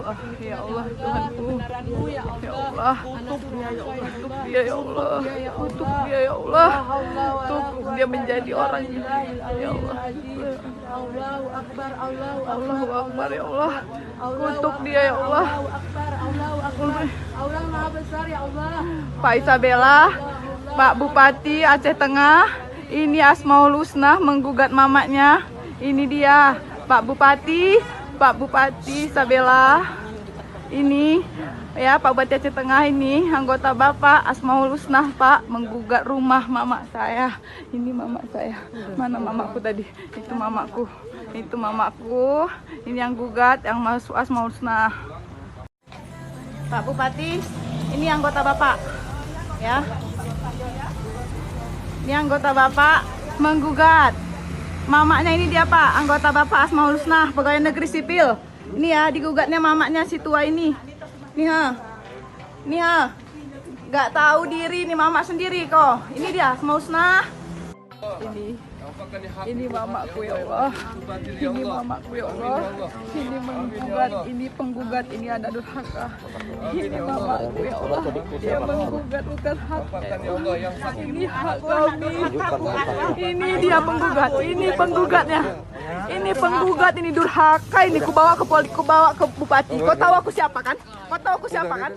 Allah, ya Allah Tuhanku, kebenaran-Mu ya ya Allah. Allah, tutup dia ya Allah, tutup dia ya Allah, tutup dia ya Allah, tutup dia menjadi orang ya Allah. Allahu Akbar, Allahu Allahu Akbar ya Allah, kutuk dia ya Allah. Allahu Akbar, Allahu Akbar. Allah Maha Besar ya Allah. Pak Isabella, Pak Bupati Aceh Tengah, ini Asmaul Husna menggugat mamaknya. Ini dia, Pak Bupati Isabella. Ini ya Pak Bupati Aceh Tengah, ini anggota Bapak Asmaul Husna Pak menggugat rumah mamak saya. Ini mamak saya. Mana mamaku tadi? Itu mamaku. Itu mamaku. Ini yang gugat, yang masuk Asmaul Husna. Pak Bupati, ini anggota Bapak. Ya. Ini anggota Bapak menggugat. Mamaknya ini dia Pak, anggota Bapak Asmaul Husna, pegawai negeri sipil. Ini ya, digugatnya mamaknya si tua ini. Nih ha. Nih ha. Gak tahu diri nih mamak sendiri kok. Ini dia Asmaul Husna. Ini mamaku ya Allah. Ini mamaku ya Allah. Ini menggugat, ini penggugat, ini ada durhaka. Ini mamaku ya Allah. Dia menggugat bukan haknya. Ini hak kami. Ini dia penggugat, ini penggugatnya. Ini penggugat, ini durhaka. Ini ku bawa ke bupati. Kau tahu aku siapa kan? Kau tahu aku siapa kan?